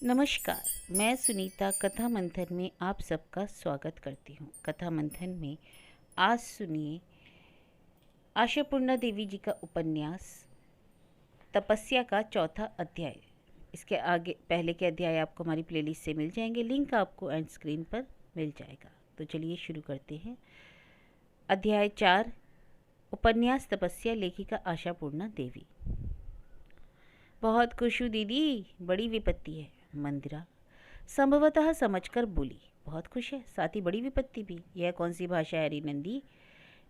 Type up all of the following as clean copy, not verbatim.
नमस्कार। मैं सुनीता कथा मंथन में आप सबका स्वागत करती हूँ। कथा मंथन में आज सुनिए आशापूर्णा देवी जी का उपन्यास तपस्या का चौथा अध्याय। इसके आगे पहले के अध्याय आपको हमारी प्लेलिस्ट से मिल जाएंगे, लिंक आपको एंड स्क्रीन पर मिल जाएगा। तो चलिए शुरू करते हैं। अध्याय 4, उपन्यास तपस्या, लेखिका आशापूर्णा देवी। बहुत खुश हूँ दीदी, बड़ी विपत्ति है। मंदिरा संभवतः समझकर बोली। बहुत खुश है, साथ ही बड़ी विपत्ति भी। यह कौन सी भाषा है नंदी?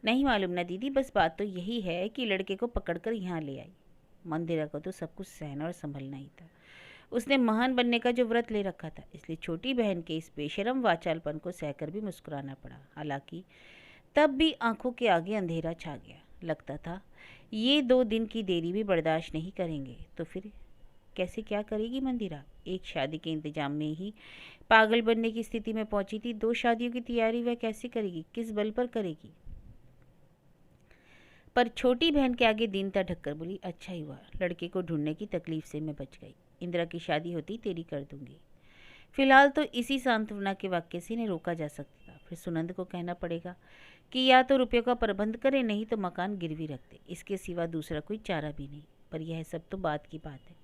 नहीं मालूम ना दीदी, बस बात तो यही है कि लड़के को पकड़कर यहाँ ले आई। मंदिरा को तो सब कुछ सहना और संभलना ही था। उसने महान बनने का जो व्रत ले रखा था, इसलिए छोटी बहन के इस बेशरम वाचालपन को सहकर भी मुस्कुराना पड़ा। हालांकि तब भी आंखों के आगे अंधेरा छा गया। लगता था ये 2 दिन की देरी भी बर्दाश्त नहीं करेंगे। तो फिर कैसे क्या करेगी मंदिरा? एक शादी के इंतजाम में ही पागल बनने की स्थिति में पहुंची थी। 2 शादियों की तैयारी वह कैसे करेगी? किस बल पर करेगी? पर छोटी बहन के आगे दीनता ढककर बोली, अच्छा ही हुआ लड़के को ढूंढने की तकलीफ से मैं बच गई। इंदिरा की शादी होती तेरी कर दूंगी। फिलहाल तो इसी सांत्वना के वाक्य से इन्हें रोका जा सकता था। फिर सुनंद को कहना पड़ेगा कि या तो रुपयों का प्रबंध करे, नहीं तो मकान गिरवी रख दे। इसके सिवा दूसरा कोई चारा भी नहीं। पर यह सब तो बात की बात है।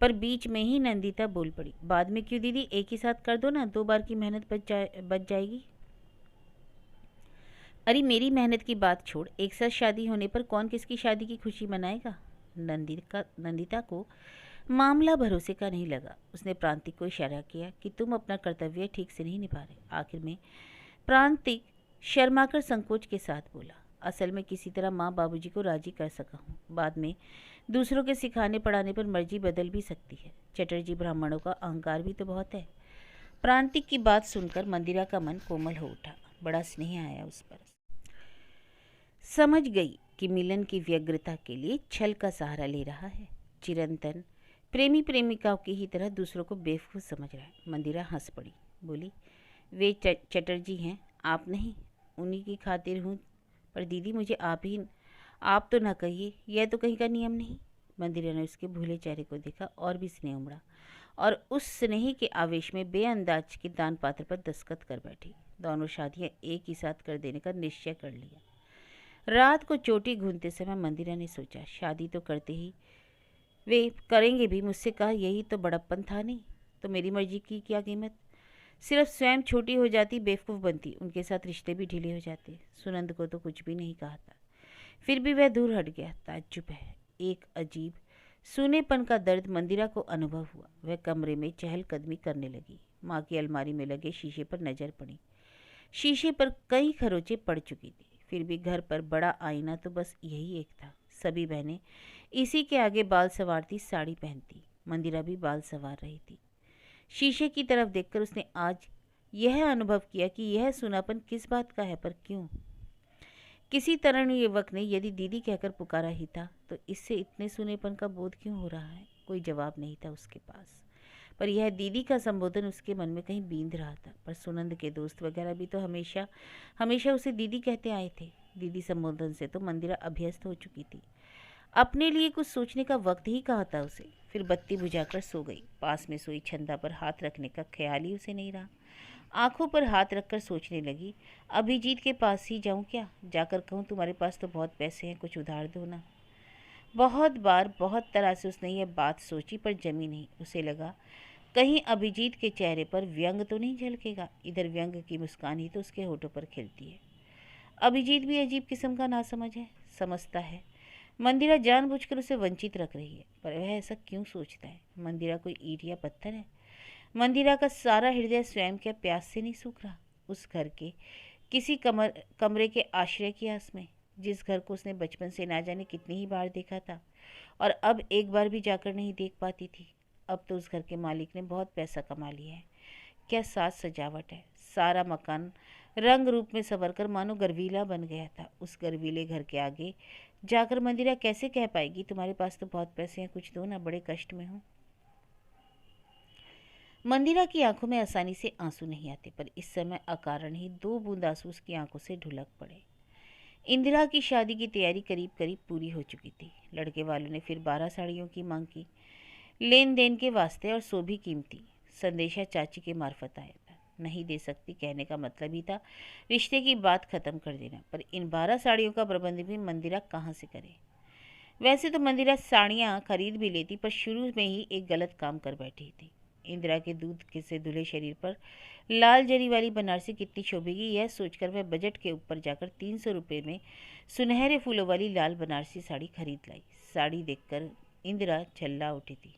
पर बीच में ही नंदिता बोल पड़ी, बाद में क्यों दीदी, एक ही साथ कर दो ना, 2 बार की मेहनत बच जाएगी। अरे मेरी मेहनत की बात छोड़, एक साथ शादी होने पर कौन किसकी शादी की खुशी मनाएगा? नंदिता को मामला भरोसे का नहीं लगा। उसने प्रांतिक को इशारा किया कि तुम अपना कर्तव्य ठीक से नहीं निभा रहे। आखिर में प्रांतिक शर्माकर संकोच के साथ बोला, असल में किसी तरह माँ बाबूजी को राजी कर सका हूँ। बाद में दूसरों के सिखाने पढ़ाने पर मर्जी बदल भी सकती है। चटर्जी ब्राह्मणों का अहंकार भी तो बहुत है। प्रांतिक की बात सुनकर मंदिरा का मन कोमल हो उठा। बड़ा स्नेह आया उस पर। समझ गई कि मिलन की व्यग्रता के लिए छल का सहारा ले रहा है। चिरंतन प्रेमी प्रेमिकाओं की ही तरह दूसरों को बेवकूफ़ समझ रहा है। मंदिरा हंस पड़ी, बोली, वे चटर्जी हैं, आप नहीं। उन्हीं की खातिर हूँ। पर दीदी मुझे आप तो ना कहिए, यह तो कहीं का नियम नहीं। मंदिरा ने उसके भूले चेहरे को देखा और भी स्नेह उमड़ा और उस स्नेह के आवेश में बेअंदाज के दान पात्र पर दस्तखत कर बैठी। दोनों शादियां एक ही साथ कर देने का निश्चय कर लिया। रात को चोटी घूमते समय मंदिरा ने सोचा, शादी तो करते ही वे करेंगे भी, मुझसे कहा यही तो बड़प्पन था। नहीं तो मेरी मर्जी की क्या कीमत? सिर्फ स्वयं छोटी हो जाती, बेवकूफ़ बनती, उनके साथ रिश्ते भी ढीले हो जाते। सुनंद को तो कुछ भी नहीं कहा था, फिर भी वह दूर हट गया। ताज्जुब है, एक अजीब सूनेपन का दर्द मंदिरा को अनुभव हुआ। वह कमरे में चहलकदमी करने लगी। माँ की अलमारी में लगे शीशे पर नजर पड़ी। शीशे पर कई खरोचे पड़ चुकी थी। फिर भी घर पर बड़ा आईना तो बस यही एक था। सभी बहनें इसी के आगे बाल संवारती, साड़ी पहनती। मंदिरा भी बाल संवार रही थी। शीशे की तरफ देखकर उसने आज यह अनुभव किया कि यह सूनापन किस बात का है, पर क्यों? किसी तरह युवक ने यदि दीदी कहकर पुकारा ही था, तो इससे इतने सूनेपन का बोध क्यों हो रहा है? कोई जवाब नहीं था उसके पास। पर यह दीदी का संबोधन उसके मन में कहीं बींध रहा था। पर सुनंद के दोस्त वगैरह भी तो हमेशा हमेशा उसे दीदी कहते आए थे। दीदी संबोधन से तो मंदिरा अभ्यस्त हो चुकी थी। अपने लिए कुछ सोचने का वक्त ही कहाँ था उसे। फिर बत्ती बुझाकर सो गई। पास में सोई छंदा पर हाथ रखने का ख्याल ही उसे नहीं रहा। आंखों पर हाथ रखकर सोचने लगी, अभिजीत के पास ही जाऊं क्या? जाकर कहूं तुम्हारे पास तो बहुत पैसे हैं, कुछ उधार दो ना। बहुत बार बहुत तरह से उसने यह बात सोची, पर जमी नहीं। उसे लगा कहीं अभिजीत के चेहरे पर व्यंग तो नहीं झलकेगा। इधर व्यंग की मुस्कान ही तो उसके होठों पर खिलती है। अभिजीत भी अजीब किस्म का नासमझ है। समझता है मंदिरा जानबूझकर उसे वंचित रख रही है, पर वह ऐसा क्यों सोचता है? मंदिरा कोई ईंट या पत्थर है? मंदिरा का सारा हृदय स्वयं क्या प्यास से नहीं सूख रहा? उस घर के किसी कमरे के आश्रय की आस में, जिस घर को उसने बचपन से ना जाने कितनी ही बार देखा था और अब एक बार भी जाकर नहीं देख पाती थी। अब तो उस घर के मालिक ने बहुत पैसा कमा लिया है। क्या साज सजावट है! सारा मकान रंग रूप में संवरकर मानो गर्वीला बन गया था। उस गर्वीले घर के आगे जाकर मंदिरा कैसे कह पाएगी, तुम्हारे पास तो बहुत पैसे हैं, कुछ दो ना, बड़े कष्ट में हूँ। मंदिरा की आंखों में आसानी से आंसू नहीं आते, पर इस समय अकारण ही 2 बूंद आंसू उसकी आंखों से ढुलक पड़े। इंदिरा की शादी की तैयारी करीब करीब पूरी हो चुकी थी। लड़के वालों ने फिर 12 साड़ियों की मांग की, लेन देन के वास्ते, और सो भी कीमती। संदेशा चाची के मार्फत आया था। नहीं दे सकती कहने का मतलब ही था रिश्ते की बात खत्म कर देना। पर इन 12 साड़ियों का प्रबंध भी मंदिरा कहाँ से करे। वैसे तो मंदिरा साड़ियाँ खरीद भी लेती, पर शुरू में ही एक गलत काम कर बैठी थी। इंदिरा के दूध के से धुले शरीर पर लाल जरी वाली बनारसी कितनी शोभेगी, यह सोचकर वह बजट के ऊपर जाकर 300 रुपये में सुनहरे फूलों वाली लाल बनारसी साड़ी खरीद लाई। साड़ी देखकर इंदिरा झल्ला उठी थी।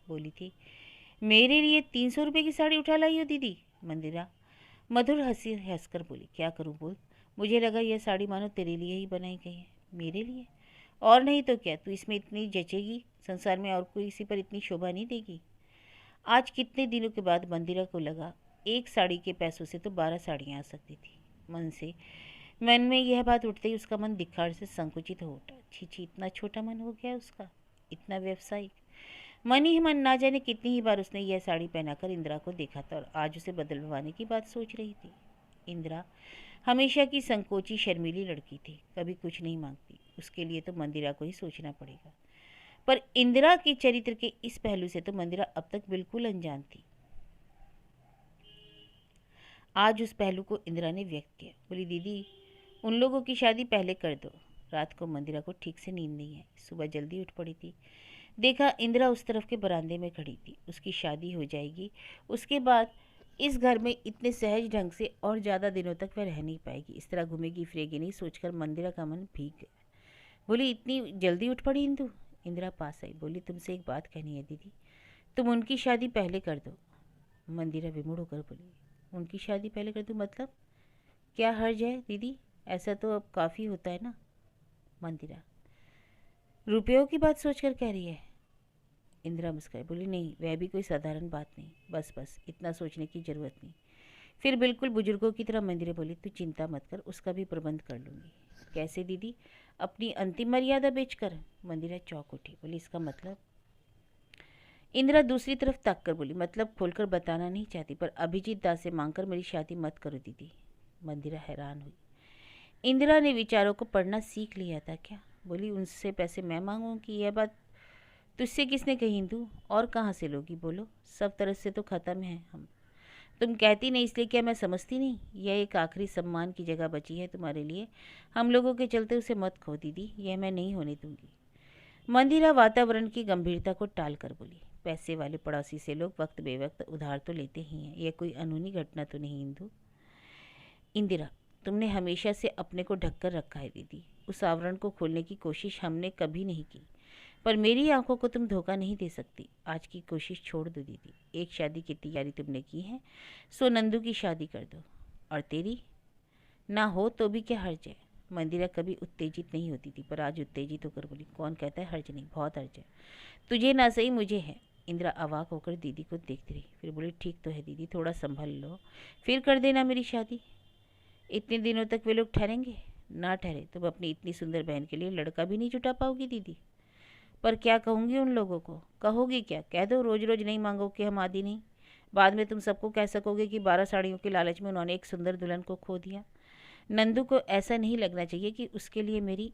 बोली थी, मेरे लिए 300 रुपये की साड़ी उठा लाई हो दीदी। मंदिरा मधुर हंसी हंसकर बोली, क्या करूँ बोल, मुझे लगा यह साड़ी मानो तेरे लिए ही बनाई गई है। मेरे लिए? और नहीं तो क्या, तू इसमें इतनी जचेगी, संसार में और कोई इसी पर इतनी शोभा नहीं देगी। आज कितने दिनों के बाद मंदिरा को लगा एक साड़ी के पैसों से तो 12 साड़ियाँ आ सकती थी। मन में यह बात उठते ही उसका मन दिखाड़ से संकुचित हो उठा। छी छी, इतना छोटा मन हो गया उसका, इतना व्यवसायिक। मन ही मन ना जाने कितनी ही बार उसने यह साड़ी पहनाकर इंदिरा को देखा था, और आज उसे बदलवाने की बात सोच रही थी। इंदिरा हमेशा की संकोची शर्मीली लड़की थी, कभी कुछ नहीं मांगती। उसके लिए तो मंदिरा को ही सोचना पड़ेगा। पर इंदिरा के चरित्र के इस पहलू से तो मंदिरा अब तक बिल्कुल अनजान थी। आज उस पहलू को इंदिरा ने व्यक्त किया। बोली, दीदी उन लोगों की शादी पहले कर दो। रात को मंदिरा को ठीक से नींद नहीं आई। सुबह जल्दी उठ पड़ी थी। देखा इंदिरा उस तरफ के बरामदे में खड़ी थी। उसकी शादी हो जाएगी, उसके बाद इस घर में इतने सहज ढंग से और ज़्यादा दिनों तक वह रह नहीं पाएगी। इस तरह घूमेगी फिरेगी नहीं, सोचकर मंदिरा का मन भीग गया। बोली, इतनी जल्दी उठ पड़ी इंदु। इंदिरा पास आई। बोली, तुमसे एक बात कहनी है दीदी, तुम उनकी शादी पहले कर दो। मंदिरा विमुड़ होकर बोली, उनकी शादी पहले कर दूँ मतलब? क्या हर्ज है दीदी, ऐसा तो अब काफ़ी होता है ना। मंदिरा, रुपयों की बात सोचकर कह रही है। इंदिरा मुस्कुराई। बोली, नहीं वह भी कोई साधारण बात नहीं, बस बस इतना सोचने की ज़रूरत नहीं। फिर बिल्कुल बुजुर्गों की तरह मंदिरा बोली, तू चिंता मत कर, उसका भी प्रबंध कर लूँगी। कैसे दीदी? अपनी अंतिम मर्यादा बेचकर? मंदिरा चौंक उठी। बोली, इसका मतलब? इंदिरा दूसरी तरफ ताक कर बोली, मतलब खोलकर बताना नहीं चाहती, पर अभिजीत दास से मांगकर मेरी शादी मत करो दीदी। मंदिरा हैरान हुई। इंदिरा ने विचारों को पढ़ना सीख लिया था क्या? बोली, उनसे पैसे मैं मांगूंगी, यह बात तुझसे किसने कही इंदु? और कहाँ से लोगी? बोलो, सब तरह से तो ख़त्म है हम। तुम कहती नहीं इसलिए क्या मैं समझती नहीं? यह एक आखिरी सम्मान की जगह बची है तुम्हारे लिए, हम लोगों के चलते उसे मत खो दीदी, यह मैं नहीं होने दूंगी। मंदिरा वातावरण की गंभीरता को टाल कर बोली, पैसे वाले पड़ोसी से लोग वक्त बेवक्त उधार तो लेते ही हैं, यह कोई अनूनी घटना तो नहीं इंदु। इंदिरा, तुमने हमेशा से अपने को ढककर रखा है दीदी, उस आवरण को खोलने की कोशिश हमने कभी नहीं की, पर मेरी आंखों को तुम धोखा नहीं दे सकती। आज की कोशिश छोड़ दो दीदी, एक शादी की तैयारी तुमने की है, सो नंदू की शादी कर दो। और तेरी ना हो तो भी क्या हर्ज है? मंदिरा कभी उत्तेजित नहीं होती थी, पर आज उत्तेजित होकर बोली, कौन कहता है हर्ज नहीं, बहुत हर्ज है। तुझे ना सही मुझे है। इंदिरा अवाक होकर दीदी को देखती रही, फिर बोली, ठीक तो है दीदी, थोड़ा संभल लो, फिर कर देना मेरी शादी। इतने दिनों तक वे लोग ठहरेंगे? ना ठहरे, तुम अपनी इतनी सुंदर बहन के लिए लड़का भी नहीं जुटा पाओगी दीदी। पर क्या कहूँगी उन लोगों को? कहोगी क्या? कह दो रोज रोज नहीं मांगो कि हम आदि नहीं। बाद में तुम सबको कह सकोगे कि 12 साड़ियों के लालच में उन्होंने एक सुंदर दुल्हन को खो दिया। नंदू को ऐसा नहीं लगना चाहिए कि उसके लिए मेरी।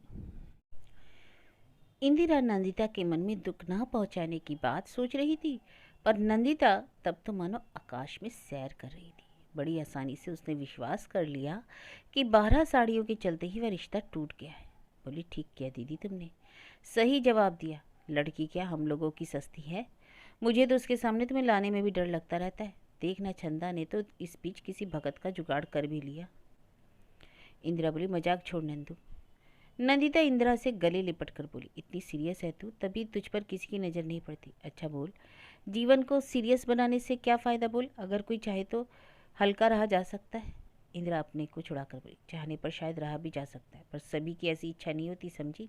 इंदिरा नंदिता के मन में दुख ना पहुंचाने की बात सोच रही थी, पर नंदिता तब तो मानो आकाश में सैर कर रही थी। बड़ी आसानी से उसने विश्वास कर लिया कि 12 साड़ियों के चलते ही वह रिश्ता टूट गया है। बोली, ठीक किया दीदी, तुमने सही जवाब दिया। लड़की क्या हम लोगों की सस्ती है? मुझे तो उसके सामने तुम्हें लाने में भी डर लगता रहता है। देखना छंदा ने तो इस बीच किसी भगत का जुगाड़ कर भी लिया। इंदिरा बोली, मजाक छोड़ नंदू। नंदिता इंदिरा से गले लिपट कर बोली, इतनी सीरियस है तू, तभी तुझ पर किसी की नज़र नहीं पड़ती। अच्छा बोल, जीवन को सीरियस बनाने से क्या फ़ायदा? बोल, अगर कोई चाहे तो हल्का रहा जा सकता है। इंदिरा अपने को छुड़ाकर बोली, चाहने पर शायद रहा भी जा सकता है, पर सभी की ऐसी इच्छा नहीं होती, समझी?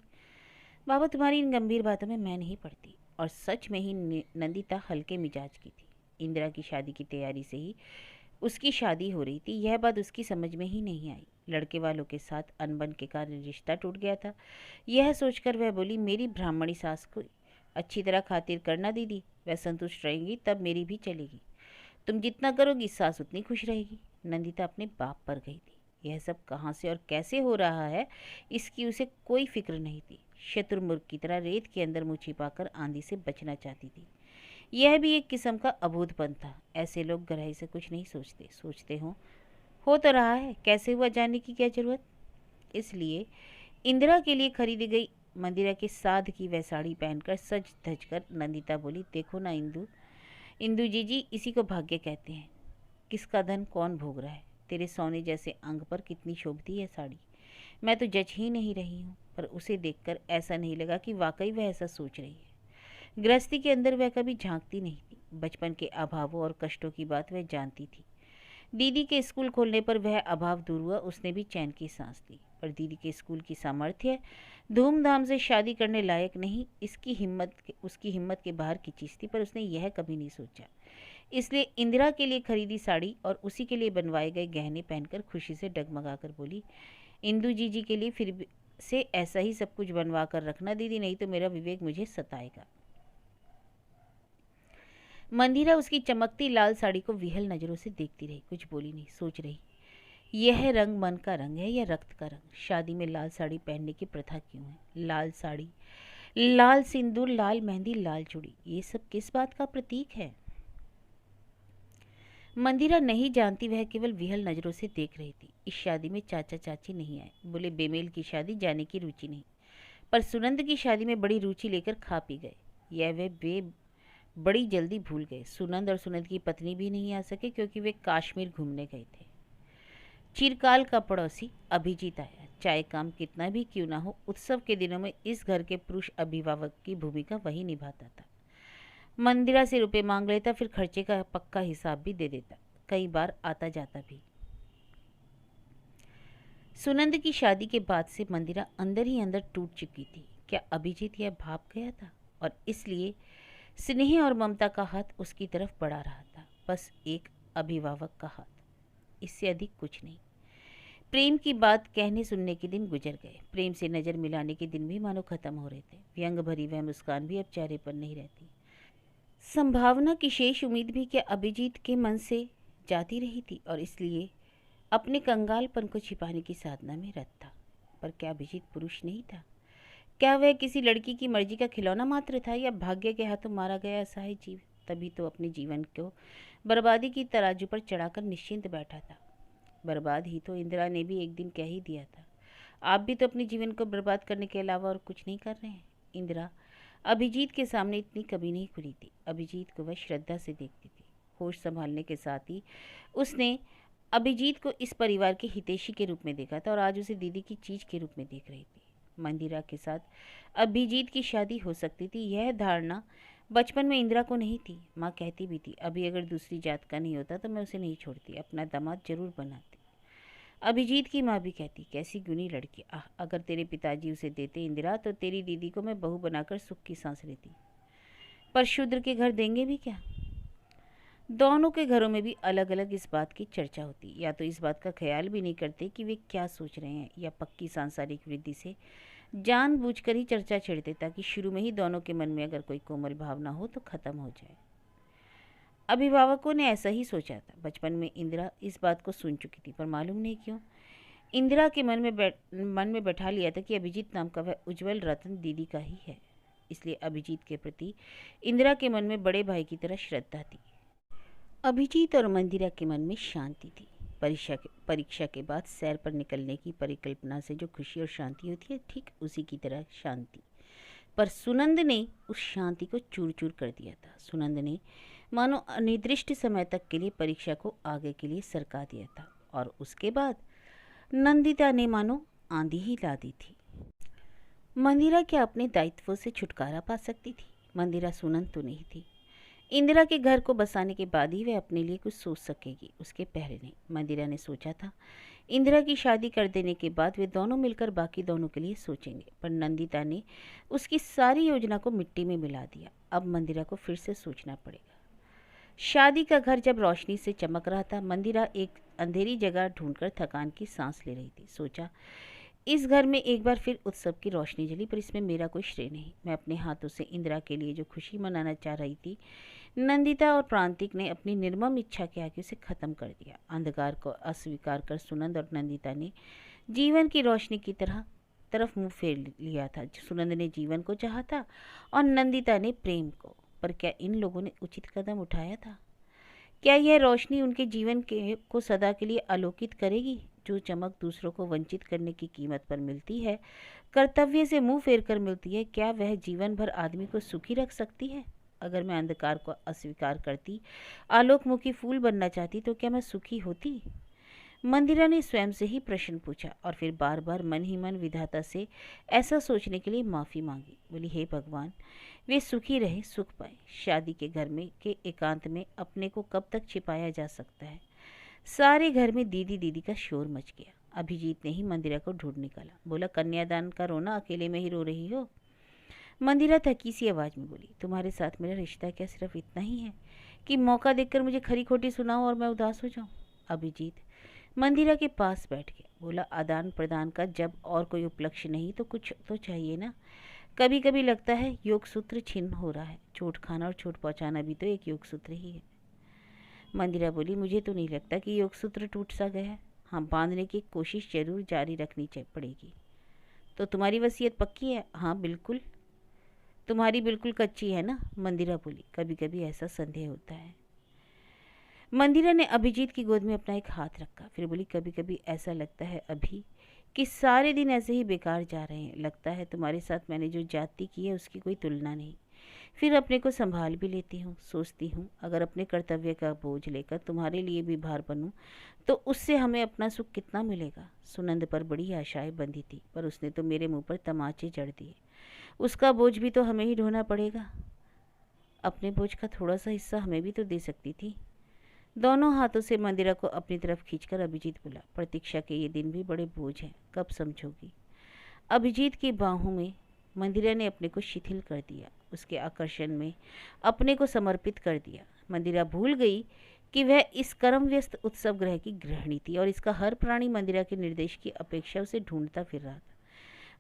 बाबा, तुम्हारी इन गंभीर बातों में मैं नहीं पड़ती। और सच में ही नंदिता हल्के मिजाज की थी। इंदिरा की शादी की तैयारी से ही उसकी शादी हो रही थी, यह बात उसकी समझ में ही नहीं आई। लड़के वालों के साथ अनबन के कारण रिश्ता टूट गया था, यह सोचकर वह बोली, मेरी ब्राह्मणी सास को अच्छी तरह खातिर करना दीदी, वह संतुष्ट रहेंगी तब मेरी भी चलेगी। तुम जितना करोगी सास उतनी खुश रहेगी। नंदिता अपने बाप पर गई थी। यह सब कहाँ से और कैसे हो रहा है इसकी उसे कोई फिक्र नहीं थी। शत्रुमुर्ग की तरह रेत के अंदर मुँह छिपाकर आंधी से बचना चाहती थी। यह भी एक किस्म का अबोधपन था। ऐसे लोग गहराई से कुछ नहीं सोचते, सोचते हो तो रहा है, कैसे हुआ जानने की क्या जरूरत। इसलिए इंदिरा के लिए खरीदी गई मंदिरा के साध की वह साड़ी पहनकर सज धज कर नंदिता बोली, देखो ना इंदु, इंदु जी इसी को भाग्य कहते हैं। किसका धन कौन भोग रहा है। तेरे सोने जैसे अंग पर कितनी शोभती है साड़ी। मैं तो जज ही नहीं रही हूँ, पर उसे देखकर ऐसा नहीं लगा कि वाकई वह ऐसा सोच रही है। गृहस्थी के अंदर वह कभी झांकती नहीं थी। बचपन के अभावों और कष्टों की बात वह जानती थी। दीदी के स्कूल खोलने पर वह अभाव दूर हुआ, उसने भी चैन की सांस ली। पर दीदी के स्कूल की सामर्थ्य धूमधाम से शादी करने लायक नहीं, उसकी हिम्मत के बाहर की चीज़ थी, पर उसने यह कभी नहीं सोचा। इसलिए इंदिरा के लिए खरीदी साड़ी और उसी के लिए बनवाए गए गहने पहनकर खुशी से डगमगाकर बोली, इंदू जी के लिए फिर से ऐसा ही सब कुछ बनवा कर रखना दीदी, नहीं तो मेरा विवेक मुझे सताएगा। मंदिरा उसकी चमकती लाल साड़ी को विहल नजरों से देखती रही, कुछ बोली नहीं, सोच रही, यह रंग मन का रंग है या रक्त का रंग। शादी में लाल साड़ी पहनने की प्रथा क्यों है। लाल साड़ी, लाल सिंदूर, लाल मेहंदी, लाल चूड़ी, ये सब किस बात का प्रतीक है। मंदिरा नहीं जानती, वह केवल विहल नजरों से देख रही थी। इस शादी में चाचा चाची नहीं आए, बोले बेमेल की शादी, जाने की रुचि नहीं। पर सुनंद की शादी में बड़ी रुचि लेकर खा पी गए। यह वे बड़ी जल्दी भूल गए। सुनंद और सुनंद की पत्नी भी नहीं आ सके क्योंकि वे कश्मीर घूमने गए थे। चिरकाल का पड़ोसी अभिजीत आया। चाहे काम कितना भी क्यों ना हो, उत्सव के दिनों में इस घर के पुरुष अभिभावक की भूमिका वही निभाता था। मंदिरा से रुपए मांग लेता, फिर खर्चे का पक्का हिसाब भी दे देता, कई बार आता जाता भी। सुनंद की शादी के बाद से मंदिरा अंदर ही अंदर टूट चुकी थी। क्या अभिजीत यह भाप गया था और इसलिए स्नेह और ममता का हाथ उसकी तरफ बढ़ा रहा था। बस एक अभिभावक का हाथ, इससे अधिक कुछ नहीं। प्रेम की बात कहने सुनने के दिन गुजर गए। प्रेम से नज़र मिलाने के दिन भी मानो खत्म हो रहे थे। व्यंग भरी वह मुस्कान भी अब चेहरे पर नहीं रहती। संभावना की शेष उम्मीद भी क्या अभिजीत के मन से जाती रही थी और इसलिए अपने कंगालपन को छिपाने की साधना में रत था। पर क्या अभिजीत पुरुष नहीं था। क्या वह किसी लड़की की मर्जी का खिलौना मात्र था या भाग्य के हाथों मारा गया असहाय जीव। तभी तो अपने जीवन को बर्बादी की तराजू पर चढ़ाकर निश्चिंत बैठा था। बर्बाद ही तो इंदिरा ने भी एक दिन कह ही दिया था। आप भी तो अपने जीवन को बर्बाद करने के अलावा और कुछ नहीं कर रहे हैं। इंदिरा अभिजीत के सामने इतनी कभी नहीं खुली थी। अभिजीत को वह श्रद्धा से देखती थी। होश संभालने के साथ ही उसने अभिजीत को इस परिवार के हितैषी के रूप में देखा था और आज उसे दीदी की चीज के रूप में देख रही थी। मंदिरा के साथ अभिजीत की शादी हो सकती थी, यह धारणा बचपन में इंदिरा को नहीं थी। माँ कहती भी थी, अभी अगर दूसरी जात का नहीं होता तो मैं उसे नहीं छोड़ती, अपना दामाद जरूर बनाती। अभिजीत की माँ भी कहती, कैसी गुनी लड़की, अगर तेरे पिताजी उसे देते इंदिरा तो तेरी दीदी को मैं बहू बनाकर सुख की सांस लेती। पर शूद्र के घर देंगे भी क्या। दोनों के घरों में भी अलग अलग इस बात की चर्चा होती, या तो इस बात का ख्याल भी नहीं करते कि वे क्या सोच रहे हैं, या पक्की सांसारिक वृद्धि से जानबूझकर ही चर्चा छेड़ते ताकि शुरू में ही दोनों के मन में अगर कोई कोमल भावना हो तो खत्म हो जाए। अभिभावकों ने ऐसा ही सोचा था। बचपन में इंदिरा इस बात को सुन चुकी थी, पर मालूम नहीं क्यों इंदिरा के मन में बैठा लिया था कि अभिजीत नाम का वह उज्जवल रत्न दीदी का ही है। इसलिए अभिजीत के प्रति इंदिरा के मन में बड़े भाई की तरह श्रद्धा थी। अभिजीत और मंदिरा के मन में शांति थी। परीक्षा के बाद सैर पर निकलने की परिकल्पना से जो खुशी और शांति होती है, ठीक उसी की तरह शांति। पर सुनंद ने उस शांति को चूर चूर कर दिया था। सुनंद ने मानो अनिर्दिष्ट समय तक के लिए परीक्षा को आगे के लिए सरका दिया था और उसके बाद नंदिता ने मानो आंधी ही ला दी थी। मंदिरा क्या अपने दायित्वों से छुटकारा पा सकती थी। मंदिरा सुनंद तो नहीं थी। इंदिरा के घर को बसाने के बाद ही वह अपने लिए कुछ सोच सकेगी, उसके पहले नहीं। मंदिरा ने सोचा था इंदिरा की शादी कर देने के बाद वे दोनों मिलकर बाकी दोनों के लिए सोचेंगे, पर नंदिता ने उसकी सारी योजना को मिट्टी में मिला दिया। अब मंदिरा को फिर से सोचना पड़ेगा। शादी का घर जब रोशनी से चमक रहा था, मंदिरा एक अंधेरी जगह ढूंढकर थकान की सांस ले रही थी। सोचा, इस घर में एक बार फिर उत्सव की रोशनी जली, पर इसमें मेरा कोई श्रेय नहीं। मैं अपने हाथों से इंदिरा के लिए जो खुशी मनाना चाह रही थी, नंदिता और प्रांतिक ने अपनी निर्मम इच्छा के आगे उसे खत्म कर दिया। अंधकार को अस्वीकार कर सुनंद और नंदिता ने जीवन की रोशनी की तरफ मुंह फेर लिया था। सुनंद ने जीवन को चाहा था और नंदिता ने प्रेम को। पर क्या इन लोगों ने उचित कदम उठाया था? क्या यह रोशनी उनके जीवन के को सदा के लिए आलोकित करेगी? जो चमक दूसरों को वंचित करने की कीमत पर मिलती है, कर्तव्य से मुंह फेर कर मिलती है, क्या वह जीवन भर आदमी को सुखी रख सकती है? अगर मैं अंधकार को अस्वीकार करती, आलोकमुखी फूल बनना चाहती, तो क्या मैं सुखी होती? मंदिरा ने स्वयं से ही प्रश्न पूछा और फिर बार बार मन ही मन विधाता से ऐसा सोचने के लिए माफ़ी मांगी। बोली, हे भगवान, वे सुखी रहे, सुख पाए। शादी के घर में के एकांत में अपने को कब तक छिपाया जा सकता है? सारे घर में दीदी दीदी का शोर मच गया। अभिजीत ने ही मंदिरा को ढूंढ निकाला। बोला, कन्यादान का रोना, अकेले में ही रो रही हो? मंदिरा थकी सी आवाज़ में बोली, तुम्हारे साथ मेरा रिश्ता क्या सिर्फ इतना ही है कि मौका देखकर मुझे खरी खोटी सुनाओ और मैं उदास हो जाऊं? अभिजीत मंदिरा के पास बैठ गया। बोला, आदान प्रदान का जब और कोई उपलक्ष्य नहीं तो कुछ तो चाहिए ना। कभी कभी लगता है योग सूत्र छिन्न हो रहा है। चोट खाना और चोट पहुंचाना भी तो एक योग सूत्र ही है। मंदिरा बोली, मुझे तो नहीं लगता कि योग सूत्र टूट सा गया है। हाँ, बांधने की कोशिश जरूर जारी रखनी पड़ेगी। तो तुम्हारी वसीयत पक्की है? हाँ बिल्कुल। तुम्हारी बिल्कुल कच्ची है ना? मंदिरा बोली, कभी कभी ऐसा संदेह होता है। मंदिरा ने अभिजीत की गोद में अपना एक हाथ रखा, फिर बोली, कभी कभी ऐसा लगता है अभी कि सारे दिन ऐसे ही बेकार जा रहे हैं। लगता है तुम्हारे साथ मैंने जो जाति की है उसकी कोई तुलना नहीं। फिर अपने को संभाल भी लेती हूँ। सोचती हूँ अगर अपने कर्तव्य का बोझ लेकर तुम्हारे लिए भी भार बनूं तो उससे हमें अपना सुख कितना मिलेगा। सुनंद पर बड़ी आशाएं बंधी थी, पर उसने तो मेरे मुंह पर तमाचे जड़ दिए। उसका बोझ भी तो हमें ही ढोना पड़ेगा। अपने बोझ का थोड़ा सा हिस्सा हमें भी तो दे सकती थी। दोनों हाथों से मंदिरा को अपनी तरफ खींचकर अभिजीत बोला, प्रतीक्षा के ये दिन भी बड़े बोझ हैं, कब समझोगी? अभिजीत की बाहों में मंदिरा ने अपने को शिथिल कर दिया, उसके आकर्षण में अपने को समर्पित कर दिया। मंदिरा भूल गई कि वह इस कर्म व्यस्त उत्सव गृह की गृहिणी थी और इसका हर प्राणी मंदिरा के निर्देश की अपेक्षा उसे ढूंढता फिर रहा था।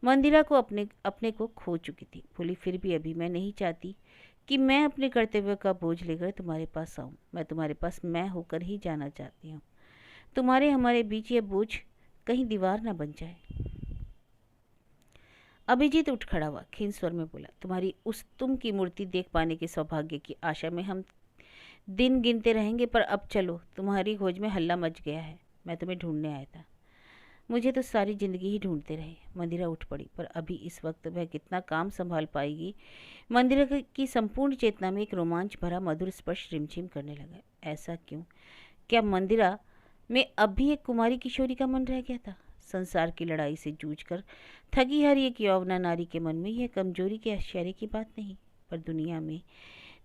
मंदिरा को अपने को खो चुकी थी। बोली, फिर भी अभी मैं नहीं चाहती कि मैं अपने कर्तव्य का बोझ लेकर तुम्हारे पास आऊं। मैं तुम्हारे पास मैं होकर ही जाना चाहती हूँ। तुम्हारे हमारे बीच ये बोझ कहीं दीवार ना बन जाए। अभिजीत उठ खड़ा हुआ, खीन स्वर में बोला, तुम्हारी उस तुम की मूर्ति देख पाने के सौभाग्य की आशा में हम दिन गिनते रहेंगे, पर अब चलो, तुम्हारी खोज में हल्ला मच गया है। मैं तुम्हें ढूंढने आया था। मुझे तो सारी जिंदगी ही ढूंढते रहे। मंदिरा उठ पड़ी, पर अभी इस वक्त वह कितना काम संभाल पाएगी। मंदिरा की संपूर्ण चेतना में एक रोमांच भरा मधुर स्पर्श रिमझिम करने लगा। ऐसा क्यों? क्या मंदिरा में अब भी एक कुमारी किशोरी का मन रह गया था? संसार की लड़ाई से जूझकर थकी हर एक यौवना नारी के मन में यह कमजोरी के आश्चर्य की बात नहीं, पर दुनिया में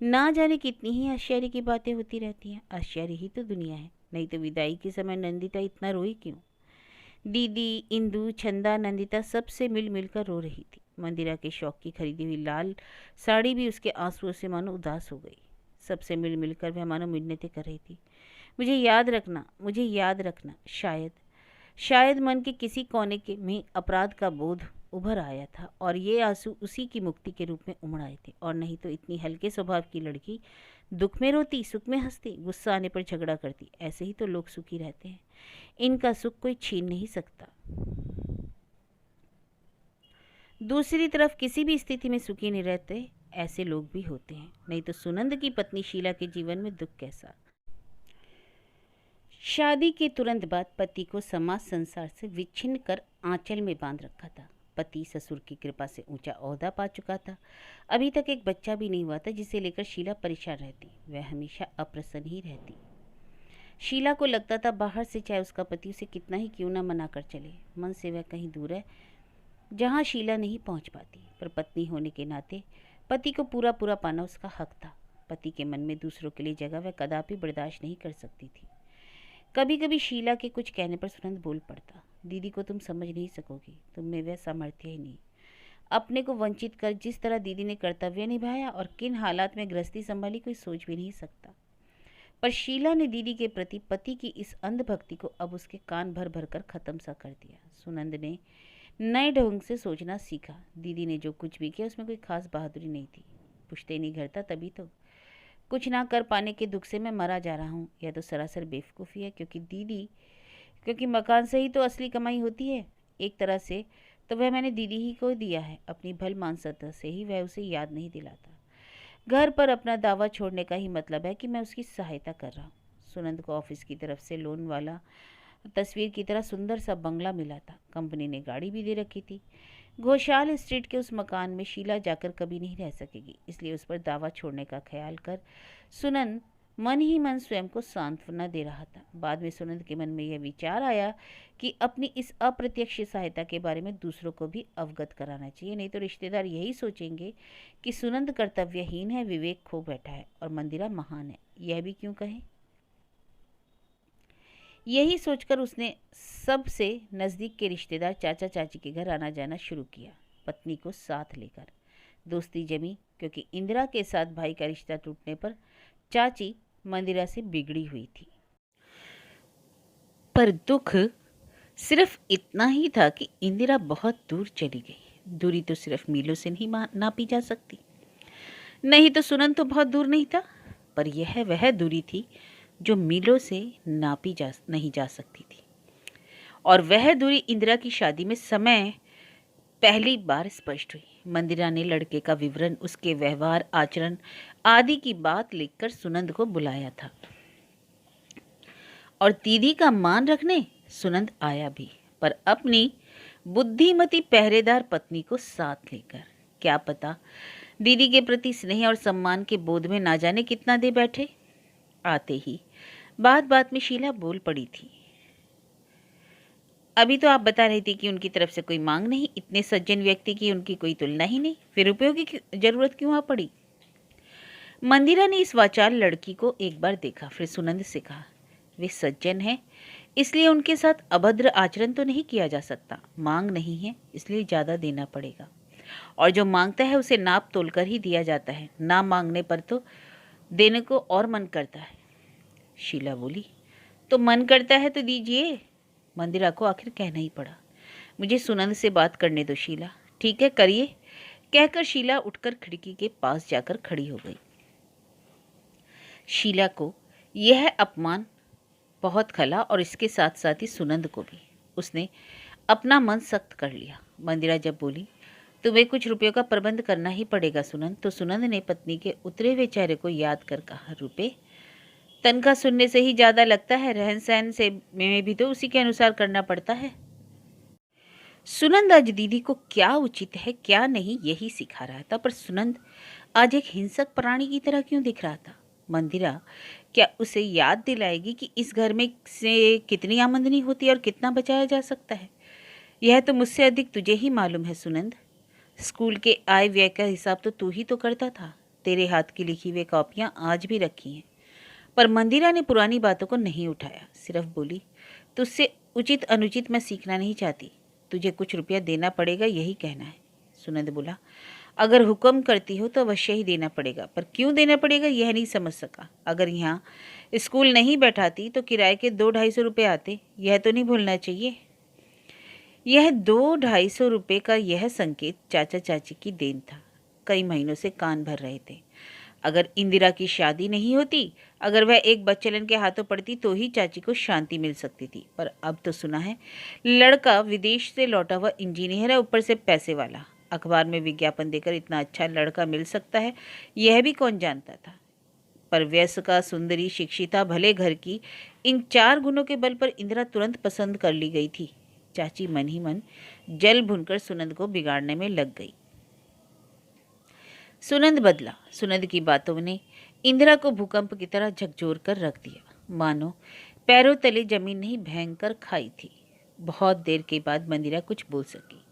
ना जाने कितनी ही आश्चर्य की बातें होती रहती हैं। आश्चर्य ही तो दुनिया है। नहीं तो विदाई के समय नंदिता इतना रोई क्यों? दीदी, इंदु, छंदा, नंदिता सबसे मिल मिलकर रो रही थी। मंदिरा के शौक की खरीदी हुई लाल साड़ी भी उसके आंसुओं से मानो उदास हो गई। सबसे मिल मिलकर वह मानो मिन्नतें कर रही थी, मुझे याद रखना, मुझे याद रखना। शायद शायद मन के किसी कोने के में अपराध का बोध उभर आया था और ये आंसू उसी की मुक्ति के रूप में उमड़ आए थे। और नहीं तो इतनी हल्के स्वभाव की लड़की दुख में रोती, सुख में हंसती, गुस्सा आने पर झगड़ा करती। ऐसे ही तो लोग सुखी रहते हैं। इनका सुख कोई छीन नहीं सकता। दूसरी तरफ किसी भी स्थिति में सुखी नहीं रहते ऐसे लोग भी होते हैं। नहीं तो सुनंद की पत्नी शीला के जीवन में दुख कैसा। शादी के तुरंत बाद पति को समाज संसार से विच्छिन्न कर आंचल में बांध रखा था। पति ससुर की कृपा से ऊंचा ओहदा पा चुका था। अभी तक एक बच्चा भी नहीं हुआ था जिसे लेकर शीला परेशान रहती। वह हमेशा अप्रसन्न ही रहती। शीला को लगता था बाहर से चाहे उसका पति उसे कितना ही क्यों ना मना कर चले, मन से वह कहीं दूर है जहाँ शीला नहीं पहुँच पाती। पर पत्नी होने के नाते पति को पूरा पूरा पाना उसका हक था। पति के मन में दूसरों के लिए जगह वह कदापि बर्दाश्त नहीं कर सकती थी। कभी कभी शीला के कुछ कहने पर सुनंद बोल पड़ता, दीदी को तुम समझ नहीं सकोगी, तुम में वह सामर्थ्य ही नहीं। अपने को वंचित कर जिस तरह दीदी ने कर्तव्य निभाया और किन हालात में गृहस्थी संभाली कोई सोच भी नहीं सकता। पर शीला ने दीदी के प्रति पति की इस अंधभक्ति को अब उसके कान भर भर कर ख़त्म सा कर दिया। सुनंद ने नए ढंग से सोचना सीखा। दीदी ने जो कुछ भी किया उसमें कोई खास बहादुरी नहीं थी। पुश्तैनी घर था तभी तो। कुछ ना कर पाने के दुख से मैं मरा जा रहा हूँ, यह तो सरासर बेवकूफ़ी है। क्योंकि मकान से ही तो असली कमाई होती है। एक तरह से तो वह मैंने दीदी ही को दिया है। अपनी भल मानसता से ही वह उसे याद नहीं दिलाता। घर पर अपना दावा छोड़ने का ही मतलब है कि मैं उसकी सहायता कर रहा हूँ। सुनंद को ऑफिस की तरफ से लोन वाला तस्वीर की तरह सुंदर सा बंगला मिला था। कंपनी ने गाड़ी भी दे रखी थी। घोषाल स्ट्रीट के उस मकान में शीला जाकर कभी नहीं रह सकेगी, इसलिए उस पर दावा छोड़ने का ख्याल कर सुनंद मन ही मन स्वयं को सांत्वना दे रहा था। बाद में सुनंद के मन में यह विचार आया कि अपनी इस अप्रत्यक्ष सहायता के बारे में दूसरों को भी अवगत कराना चाहिए, नहीं तो रिश्तेदार यही सोचेंगे कि सुनंद कर्तव्यहीन है, विवेक खो बैठा है और मंदिरा महान है। यह भी क्यों कहें। यही सोचकर उसने सबसे नज़दीक के रिश्तेदार चाचा चाची के घर आना जाना शुरू किया, पत्नी को साथ लेकर। दोस्ती जमी, क्योंकि इंदिरा के साथ भाई का रिश्ता टूटने पर चाची मंदिरा से बिगड़ी हुई थी। पर दुख सिर्फ इतना ही था कि इंदिरा बहुत दूर चली गई। दूरी तो सिर्फ मीलों से नहीं नापी जा सकती। नहीं तो सुनंद तो बहुत दूर नहीं था, पर यह वह दूरी थी जो मीलों से नापी नहीं जा सकती थी। और वह दूरी इंदिरा की शादी में समय पहली बार स्पष्ट हुई। मंदिरा ने लड़के का विवरण, उसके व्यवहार आचरण आदि की बात लिखकर सुनंद को बुलाया था और दीदी का मान रखने सुनंद आया भी, पर अपनी बुद्धिमती पहरेदार पत्नी को साथ लेकर। क्या पता दीदी के प्रति स्नेह और सम्मान के बोध में ना जाने कितना दे बैठे। आते ही बात बात में शीला बोल पड़ी थी। अभी तो आप बता रही थी कि उनकी तरफ से कोई मांग नहीं, इतने सज्जन व्यक्ति की उनकी कोई तुलना ही नहीं, फिर रुपयों की जरूरत क्यों आ पड़ी। मंदिरा ने इस वाचाल लड़की को एक बार देखा, फिर सुनंद से कहा, वे सज्जन हैं इसलिए उनके साथ अभद्र आचरण तो नहीं किया जा सकता। मांग नहीं है इसलिए ज़्यादा देना पड़ेगा, और जो मांगता है उसे नाप तोल कर ही दिया जाता है। ना मांगने पर तो देने को और मन करता है। शीला बोली, तो मन करता है तो दीजिए। मंदिरा को आखिर कहना ही पड़ा, मुझे सुनंद से बात करने दो शीला। ठीक है करिए, कहकर शीला उठकर खिड़की के पास जाकर खड़ी हो गई। शीला को यह अपमान बहुत खला और इसके साथ साथ ही सुनंद को भी। उसने अपना मन सख्त कर लिया। मंदिरा जब बोली, तुम्हें कुछ रुपयों का प्रबंध करना ही पड़ेगा सुनंद, तो सुनंद ने पत्नी के उतरे हुए चेहरे को याद कर कहा, रुपए तनख्वाह सुनने से ही ज़्यादा लगता है, रहन सहन से में भी तो उसी के अनुसार करना पड़ता है। सुनंद आज दीदी को क्या उचित है क्या नहीं यही सिखा रहा था, पर सुनंद आज एक हिंसक प्राणी की तरह क्यों दिख रहा था। मंदिरा क्या उसे याद दिलाएगी कि इस घर में से कितनी आमदनी होती है और कितना बचाया जा सकता है। यह तो मुझसे अधिक तुझे ही मालूम है सुनंद। स्कूल के आय व्यय का हिसाब तो तू ही तो करता था। तेरे हाथ की लिखी हुई कॉपियाँ आज भी रखी हैं। पर मंदिरा ने पुरानी बातों को नहीं उठाया, सिर्फ बोली, तुझसे उचित अनुचित मैं सीखना नहीं चाहती, तुझे कुछ रुपया देना पड़ेगा यही कहना है। सुनंद बोला, अगर हुक्म करती हो तो अवश्य ही देना पड़ेगा, पर क्यों देना पड़ेगा यह नहीं समझ सका। अगर यहाँ स्कूल नहीं बैठाती तो किराए के 200-250 रुपये आते, यह तो नहीं भूलना चाहिए। यह 200-250 रुपये का यह संकेत चाचा चाची की देन था। कई महीनों से कान भर रहे थे। अगर इंदिरा की शादी नहीं होती, अगर वह एक बच्चलन के हाथों पड़ती तो ही चाची को शांति मिल सकती थी, पर अब तो सुना है लड़का विदेश से लौटा हुआ इंजीनियर है, ऊपर से पैसे वाला। अखबार में विज्ञापन देकर इतना अच्छा लड़का मिल सकता है यह भी कौन जानता था। पर व्यस्का, सुंदरी, शिक्षिता, भले घर की, इन 4 गुणों के बल पर इंदिरा तुरंत पसंद कर ली गई थी। चाची मन ही मन जल भुनकर सुनंद को बिगाड़ने में लग गई। सुनंद बदला। सुनंद की बातों ने इंदिरा को भूकंप की तरह झकझोर कर रख दिया, मानो पैरों तले जमीन नहीं भयंकर खाई थी। बहुत देर के बाद मंदिरा कुछ बोल सकी।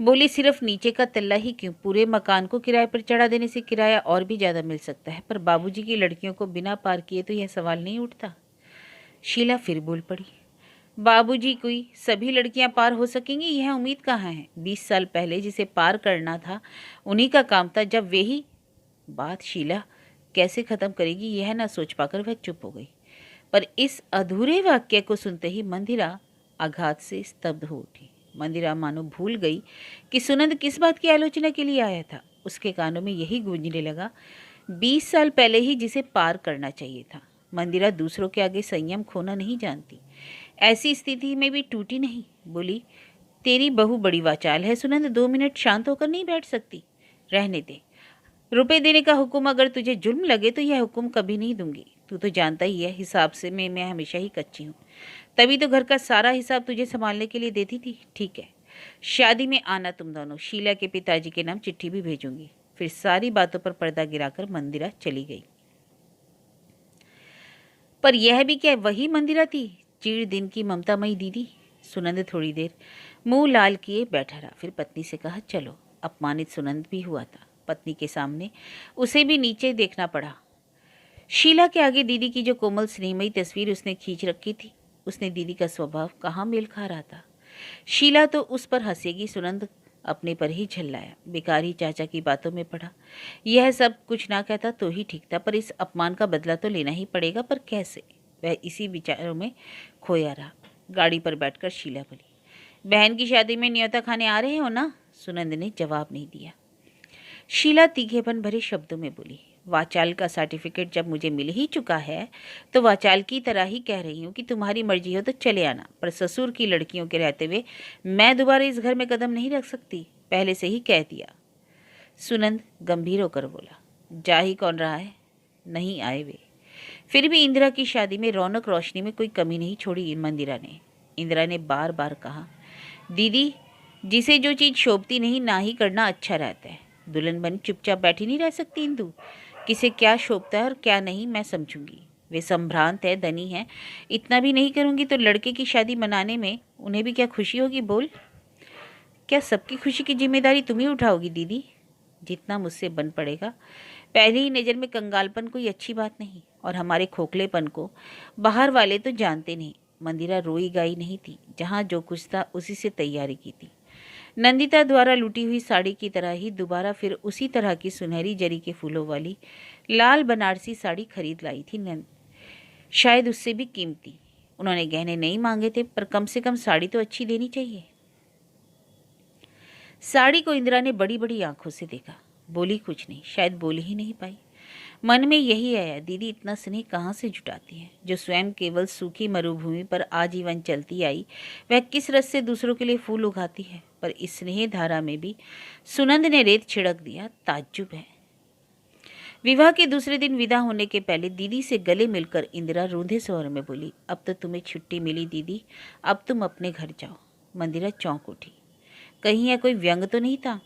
बोली, सिर्फ नीचे का तल्ला ही क्यों, पूरे मकान को किराए पर चढ़ा देने से किराया और भी ज़्यादा मिल सकता है, पर बाबूजी की लड़कियों को बिना पार किए तो यह सवाल नहीं उठता। शीला फिर बोल पड़ी, बाबूजी कोई सभी लड़कियां पार हो सकेंगी यह उम्मीद कहाँ है। 20 साल पहले जिसे पार करना था उन्हीं का काम था, जब वे ही। बात शीला कैसे ख़त्म करेगी यह ना सोच पाकर वह चुप हो गई, पर इस अधूरे वाक्य को सुनते ही मंदिरा आघात से स्तब्ध हो उठी। मंदिरा मानो भूल गई कि सुनंद किस बात की आलोचना के लिए आया था। उसके कानों में यही गूंजने लगा, 20 साल पहले ही जिसे पार करना चाहिए था। मंदिरा दूसरों के आगे संयम खोना नहीं जानती, ऐसी स्थिति में भी टूटी नहीं। बोली, तेरी बहू बड़ी वाचाल है सुनंद, 2 मिनट शांत होकर नहीं बैठ सकती। रहने दे, रुपए देने का हुक्म अगर तुझे जुल्म लगे तो यह हुक्म कभी नहीं दूंगी। तू तो जानता ही है हिसाब से मैं हमेशा ही कच्ची हूँ। तभी तो घर का सारा हिसाब तुझे संभालने के लिए देती थी। ठीक है, शादी में आना तुम दोनों। शीला के पिताजी के नाम चिट्ठी भी भेजूंगी। फिर सारी बातों पर पर्दा गिराकर मंदिरा चली गई। पर यह भी क्या वही मंदिरा थी, चीड़ दिन की ममतामयी दीदी? सुनंद थोड़ी देर मुंह लाल किए बैठा रहा, फिर पत्नी से कहा चलो। अपमानित सुनंद भी हुआ था। पत्नी के सामने उसे भी नीचे देखना पड़ा। शीला के आगे दीदी की जो कोमल स्नेहमयी तस्वीर उसने खींच रखी थी, उसने दीदी का स्वभाव कहाँ मेल खा रहा था। शीला तो उस पर हंसेगी, सुनंद अपने पर ही झल्लाया। बेकारी चाचा की बातों में पड़ा। यह सब कुछ ना कहता तो ही ठीक था, पर इस अपमान का बदला तो लेना ही पड़ेगा, पर कैसे? वह इसी विचारों में खोया रहा। गाड़ी पर बैठकर शीला बोली, बहन की शादी में न्योता खाने आ रहे हो ना? सुनंद ने जवाब नहीं दिया। शीला तीखेपन भरे शब्दों में बोली, वाचाल का सर्टिफिकेट जब मुझे मिल ही चुका है तो वाचाल की तरह ही कह रही हूँ कि तुम्हारी मर्जी हो तो चले आना, पर ससुर की लड़कियों के रहते हुए मैं दोबारा इस घर में कदम नहीं रख सकती, पहले से ही कह दिया। सुनंद गंभीर होकर बोला, जा ही कौन रहा है? नहीं आए वे। फिर भी इंदिरा की शादी में रौनक रोशनी में कोई कमी नहीं छोड़ी मंदिरा ने। इंदिरा ने बार बार कहा, दीदी जिसे जो चीज़ शोभती नहीं ना ही करना अच्छा रहता है। दुल्हन बन चुपचाप बैठी नहीं रह सकती इंदु। किसे क्या शोभता है और क्या नहीं मैं समझूंगी। वे संभ्रांत है, धनी है, इतना भी नहीं करूंगी तो लड़के की शादी मनाने में उन्हें भी क्या खुशी होगी? बोल, क्या सबकी खुशी की जिम्मेदारी तुम ही उठाओगी दीदी? जितना मुझसे बन पड़ेगा। पहली ही नज़र में कंगालपन कोई अच्छी बात नहीं, और हमारे खोखलेपन को बाहर वाले तो जानते नहीं। मंदिरा रोई गाई नहीं थी, जहाँ जो कुछ था उसी से तैयारी की थी। नंदिता द्वारा लूटी हुई साड़ी की तरह ही दोबारा फिर उसी तरह की सुनहरी जरी के फूलों वाली लाल बनारसी साड़ी खरीद लाई थी नंद, शायद उससे भी कीमती। उन्होंने गहने नहीं मांगे थे, पर कम से कम साड़ी तो अच्छी देनी चाहिए। साड़ी को इंदिरा ने बड़ी बड़ी आंखों से देखा, बोली कुछ नहीं, शायद बोल ही नहीं पाई। मन में यही आया, दीदी इतना स्नेह कहाँ से जुटाती है? जो स्वयं केवल सूखी मरुभूमि पर आजीवन चलती आई, वह किस रस से दूसरों के लिए फूल उगाती है? पर इस स्नेह धारा में भी सुनंद ने रेत छिड़क दिया। ताज्जुब है। विवाह के दूसरे दिन विदा होने के पहले दीदी से गले मिलकर इंदिरा रूंधे स्वर में बोली, अब तो तुम्हें छुट्टी मिली दीदी, अब तुम अपने घर जाओ। मंदिरा चौंक उठी, कहीं यह कोई व्यंग तो नहीं था?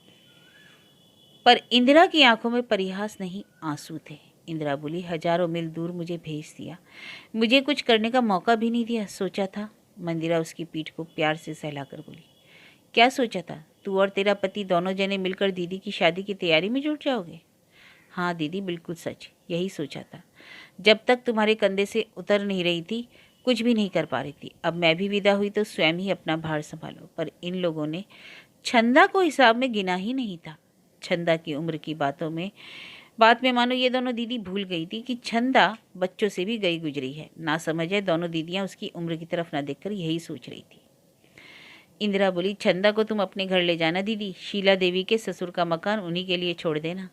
पर इंदिरा की आंखों में परिहास नहीं, आंसू थे। इंदिरा बोली, हजारों मील दूर मुझे भेज दिया, मुझे कुछ करने का मौका भी नहीं दिया। सोचा था? मंदिरा उसकी पीठ को प्यार से सहलाकर बोली, क्या सोचा था? तू और तेरा पति दोनों जने मिलकर दीदी की शादी की तैयारी में जुट जाओगे? हाँ दीदी, बिल्कुल सच, यही सोचा था। जब तक तुम्हारे कंधे से उतर नहीं रही थी कुछ भी नहीं कर पा रही थी। अब मैं भी विदा हुई तो स्वयं ही अपना भार संभालो। पर इन लोगों ने छंदा को हिसाब में गिना ही नहीं था। छंदा की उम्र की बात में मानो ये दोनों दीदी भूल गई थी कि छंदा बच्चों से भी गई गुजरी है। ना समझ है, दोनों दीदियां उसकी उम्र की तरफ ना देखकर यही सोच रही थी। इंदिरा बोली, छंदा को तुम अपने घर ले जाना दीदी, शीला देवी के ससुर का मकान उन्हीं के लिए छोड़ देना।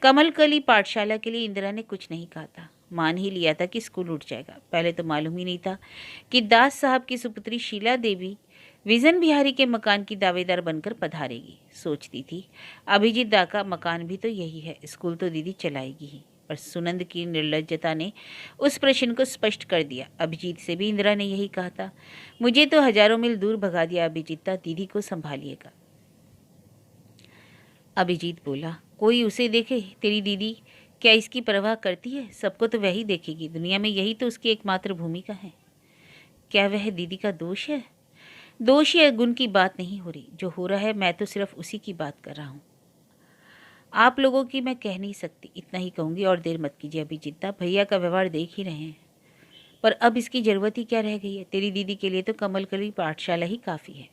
कमलकली पाठशाला के लिए इंदिरा ने कुछ नहीं कहा था, मान ही लिया था कि स्कूल उठ जाएगा। पहले तो मालूम ही नहीं था कि दास साहब की सुपुत्री शीला देवी विजन बिहारी के मकान की दावेदार बनकर पधारेगी। सोचती थी अभिजीत दा का मकान भी तो यही है, स्कूल तो दीदी चलाएगी ही। पर सुनंद की निर्लज्जता ने उस प्रश्न को स्पष्ट कर दिया। अभिजीत से भी इंदिरा ने यही कहा था, मुझे तो हजारों मील दूर भगा दिया अभिजीत, दीदी को संभालिएगा। अभिजीत बोला, कोई उसे देखे, तेरी दीदी क्या इसकी परवाह करती है? सबको तो वही देखेगी, दुनिया में यही तो उसकी एकमात्र भूमिका है। क्या वह दीदी का दोष है? दोष या गुण की बात नहीं हो रही, जो हो रहा है मैं तो सिर्फ उसी की बात कर रहा हूँ। आप लोगों की मैं कह नहीं सकती, इतना ही कहूँगी। और देर मत कीजिए अभिजीत, भैया का व्यवहार देख ही रहे हैं। पर अब इसकी ज़रूरत ही क्या रह गई है? तेरी दीदी के लिए तो कमलकली पाठशाला ही काफ़ी है।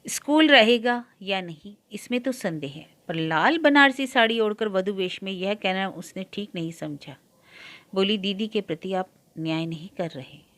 स्कूल रहेगा या नहीं इसमें तो संदेह है, पर लाल बनारसी साड़ी ओढ़कर वधु वेश में यह कहना उसने ठीक नहीं समझा। बोली, दीदी के प्रति आप न्याय नहीं कर रहे।